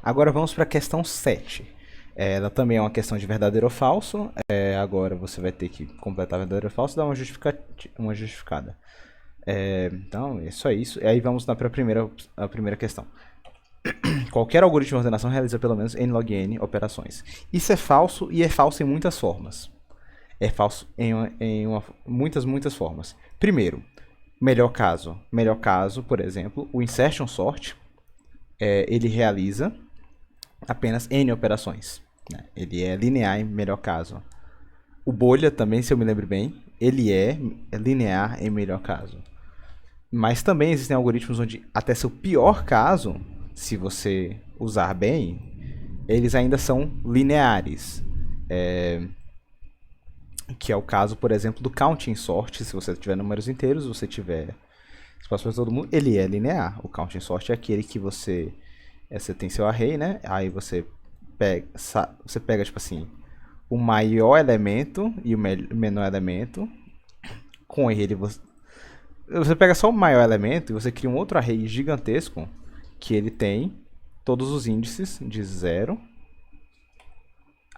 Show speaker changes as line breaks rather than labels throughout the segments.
Agora vamos para a questão 7. Ela também é uma questão de verdadeiro ou falso. Agora você vai ter que completar verdadeiro ou falso e dar uma justificada. Então, é só isso. E aí vamos para a primeira questão. Qualquer algoritmo de ordenação realiza pelo menos n log n operações. Isso é falso e é falso em muitas formas. É falso em muitas formas. Primeiro, melhor caso. Melhor caso, por exemplo, o insertion sort, ele realiza apenas n operações. Né? Ele é linear em melhor caso. O bolha também, se eu me lembro bem, ele é linear em melhor caso. Mas também existem algoritmos onde até seu pior caso, se você usar bem, eles ainda são lineares. Que é o caso, por exemplo, do counting sort. Se você tiver números inteiros, você tiver espaço para todo mundo, ele é linear. O counting sort é aquele que você tem seu array, né? Aí você pega tipo assim, o maior elemento e o menor elemento. Com ele você pega só o maior elemento e você cria um outro array gigantesco que ele tem todos os índices de 0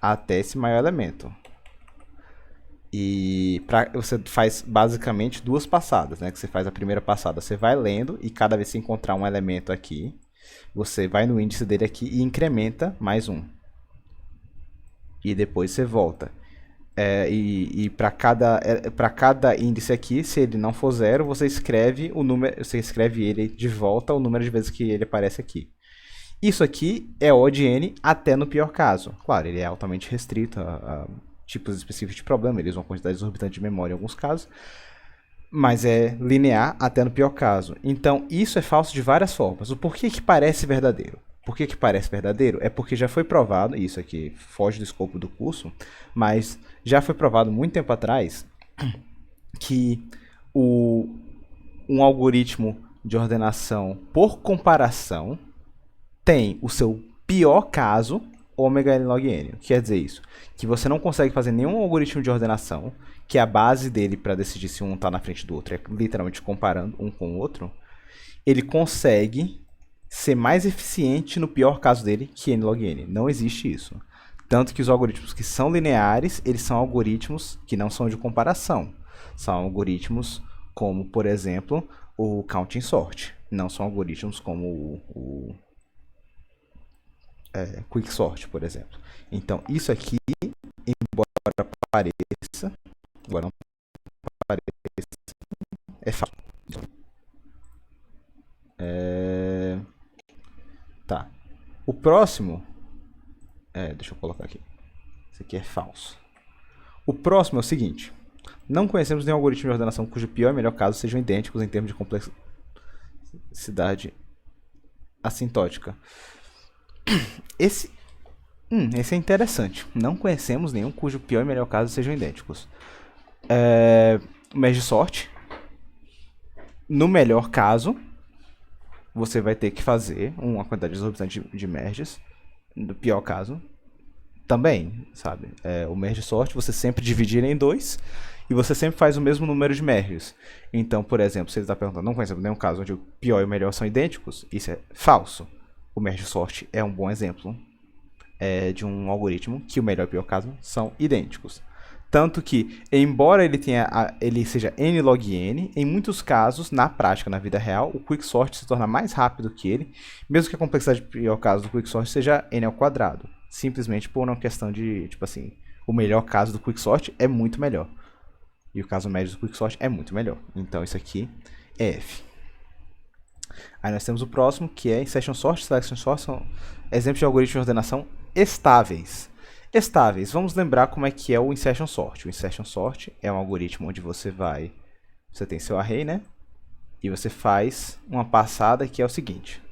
até esse maior elemento. E você faz basicamente duas passadas, né? Que você faz a primeira passada, você vai lendo e cada vez que você encontrar um elemento aqui, você vai no índice dele aqui e incrementa mais um. E depois você volta. E para cada índice aqui, se ele não for 0, você escreve o número, você escreve ele de volta o número de vezes que ele aparece aqui. Isso aqui é O de n até no pior caso. Claro, ele é altamente restrito a tipos específicos de problema, ele usa uma quantidade exorbitante de memória em alguns casos, mas é linear até no pior caso. Então, isso é falso de várias formas. O porquê que parece verdadeiro? Por que parece verdadeiro? É porque já foi provado, e isso aqui foge do escopo do curso, mas já foi provado muito tempo atrás que um algoritmo de ordenação por comparação tem o seu pior caso, ômega n log n. O que quer dizer isso? Que você não consegue fazer nenhum algoritmo de ordenação, que a base dele para decidir se um está na frente do outro é literalmente comparando um com o outro, ele consegue ser mais eficiente no pior caso dele que n log n. Não existe isso. Tanto que os algoritmos que são lineares, eles são algoritmos que não são de comparação. São algoritmos como, por exemplo, o counting sort. Não são algoritmos como o quicksort, por exemplo. Então, isso aqui, embora pareça, é falso. Tá. O próximo, deixa eu colocar aqui. Isso aqui é falso. O próximo é o seguinte: não conhecemos nenhum algoritmo de ordenação cujo pior e melhor caso sejam idênticos em termos de complexidade assintótica. Esse é interessante. Não conhecemos nenhum cujo pior e melhor caso sejam idênticos. Merge sort. No melhor caso, você vai ter que fazer uma quantidade exorbitante de merges. No pior caso, também, sabe? O merge sort, você sempre divide ele em 2 e você sempre faz o mesmo número de merges. Então, por exemplo, se ele está perguntando, não conhecemos nenhum caso onde o pior e o melhor são idênticos, isso é falso. O merge sort é um bom exemplo de um algoritmo que o melhor e o pior caso são idênticos. Tanto que, embora ele seja n log n, em muitos casos, na prática, na vida real, o quicksort se torna mais rápido que ele, mesmo que a complexidade do pior caso do quicksort seja n ao quadrado. Simplesmente por uma questão de, tipo assim, o melhor caso do quicksort é muito melhor. E o caso médio do quicksort é muito melhor. Então, isso aqui é F. Aí nós temos o próximo, que é insertion sort, selection sort, são exemplos de algoritmos de ordenação estáveis. Estáveis, vamos lembrar como é que é o insertion sort. O insertion sort é um algoritmo onde você tem seu array, né? E você faz uma passada que é o seguinte: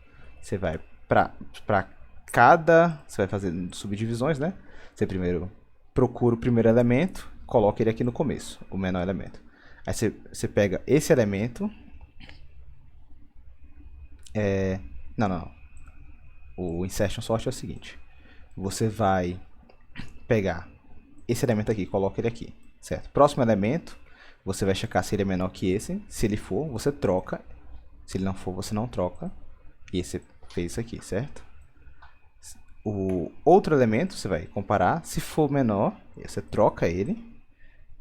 você vai você vai fazer subdivisões, né? Você primeiro procura o primeiro elemento, coloca ele aqui no começo, o menor elemento. Aí você pega esse elemento. Não. O insertion sort é o seguinte: você vai pegar esse elemento aqui, coloca ele aqui, certo? Próximo elemento, você vai checar se ele é menor que esse. Se ele for, você troca. Se ele não for, você não troca. E você fez isso aqui, certo? o outro elemento, você vai comparar. Se for menor, você troca ele.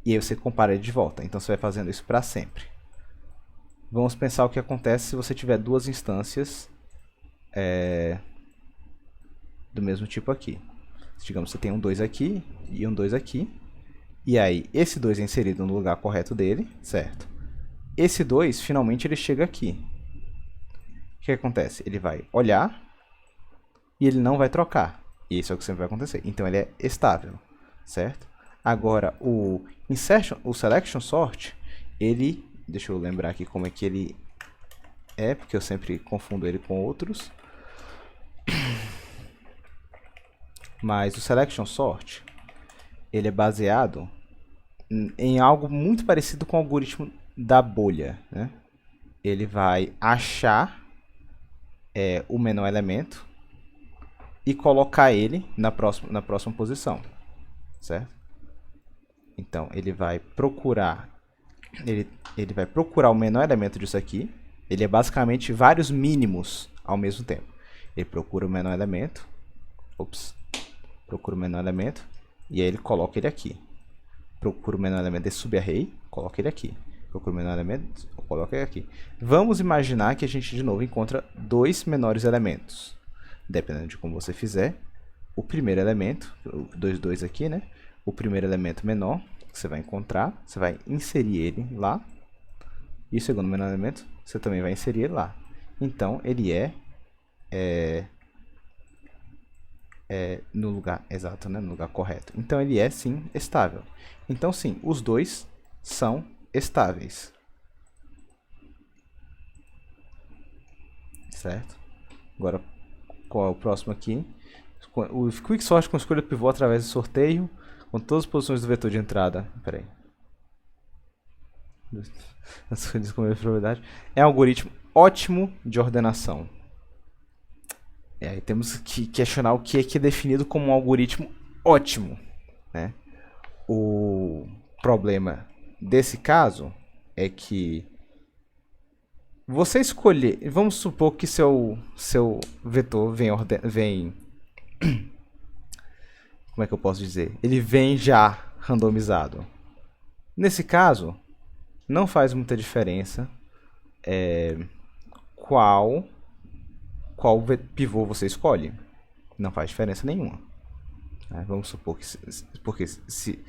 E aí você compara ele de volta. Então você vai fazendo isso para sempre. Vamos pensar o que acontece se você tiver duas instâncias do mesmo tipo aqui. Digamos, você tem um 2 aqui e um 2 aqui. E aí, esse 2 é inserido no lugar correto dele, certo? Esse 2, finalmente, ele chega aqui. O que acontece? Ele vai olhar e ele não vai trocar. E isso é o que sempre vai acontecer. Então, ele é estável, certo? Agora, o Selection Sort, ele... Deixa eu lembrar aqui como é que ele é, porque eu sempre confundo ele com outros. Mas o Selection Sort, ele é baseado em algo muito parecido com o algoritmo da bolha, né? Ele vai achar o menor elemento e colocar ele na próxima posição, certo? Então, ele vai procurar o menor elemento disso aqui. Ele é basicamente vários mínimos ao mesmo tempo. Ele procura o menor elemento. Procura o menor elemento. E aí ele coloca ele aqui. Procura o menor elemento desse subarray. Coloca ele aqui. Procura o menor elemento. Coloca ele aqui. Vamos imaginar que a gente de novo encontra dois menores elementos. Dependendo de como você fizer. O primeiro elemento. O 2 aqui, né? O primeiro elemento menor que você vai encontrar, você vai inserir ele lá. E o segundo menor elemento, você também vai inserir ele lá. Então, ele no lugar exato, né? No lugar correto. Então, ele é, sim, estável. Então, sim, os dois são estáveis. Certo? Agora, qual é o próximo aqui? O Quicksort com escolha pivô através do sorteio, com todas as posições do vetor de entrada. Peraí. É um algoritmo ótimo de ordenação. Aí temos que questionar o que é definido como um algoritmo ótimo, né? O problema desse caso é que você escolher... Vamos supor que seu vetor vem como é que eu posso dizer? Ele vem já randomizado. Nesse caso, não faz muita diferença qual pivô você escolhe. Não faz diferença nenhuma. Vamos supor que porque se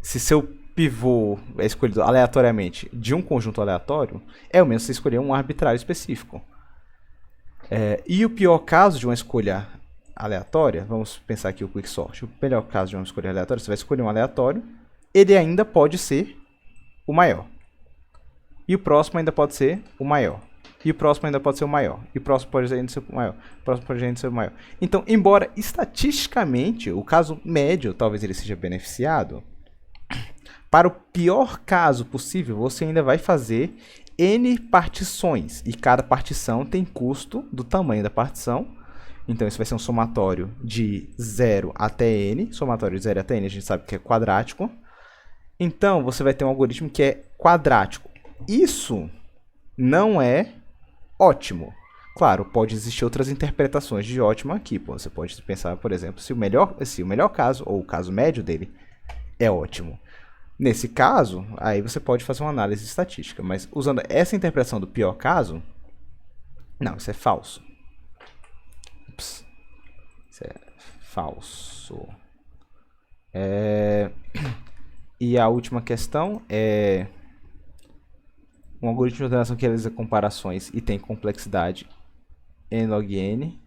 seu pivô é escolhido aleatoriamente de um conjunto aleatório, é o mesmo você escolher um arbitrário específico. E o pior caso de uma escolha aleatória, vamos pensar aqui o Quicksort. O melhor caso de uma escolha aleatória, você vai escolher um aleatório, ele ainda pode ser o maior. E o próximo ainda pode ser o maior. E o próximo ainda pode ser o maior. E o próximo pode ainda ser o maior. O próximo pode ainda ser o maior. Então, embora estatisticamente o caso médio talvez ele seja beneficiado, para o pior caso possível, você ainda vai fazer N partições. E cada partição tem custo do tamanho da partição. Então, isso vai ser um somatório de 0 até n. Somatório de 0 até n, a gente sabe que é quadrático. Então, você vai ter um algoritmo que é quadrático. Isso não é ótimo. Claro, pode existir outras interpretações de ótimo aqui. Você pode pensar, por exemplo, se o melhor caso, ou o caso médio dele, é ótimo. Nesse caso, aí você pode fazer uma análise estatística. Mas usando essa interpretação do pior caso, não, isso é falso. Isso é falso. E a última questão é um algoritmo de ordenação que realiza comparações e tem complexidade n log n.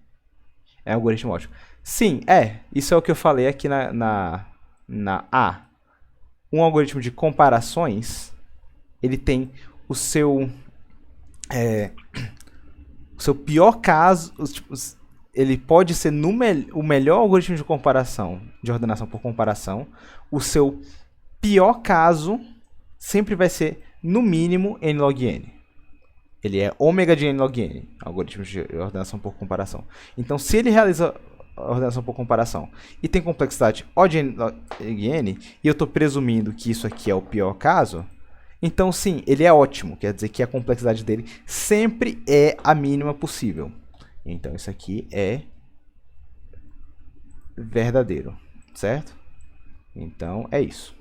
É um algoritmo ótimo. Sim, isso é o que eu falei aqui na A. Um algoritmo de comparações, ele tem o seu pior caso, ele pode ser o melhor algoritmo de comparação, de ordenação por comparação. O seu pior caso sempre vai ser, no mínimo, n log n. Ele é ômega de n log n, algoritmo de ordenação por comparação. Então, se ele realiza a ordenação por comparação e tem complexidade O de n log n, e eu estou presumindo que isso aqui é o pior caso, então, sim, ele é ótimo. Quer dizer que a complexidade dele sempre é a mínima possível. Então, isso aqui é verdadeiro, certo? Então, é isso.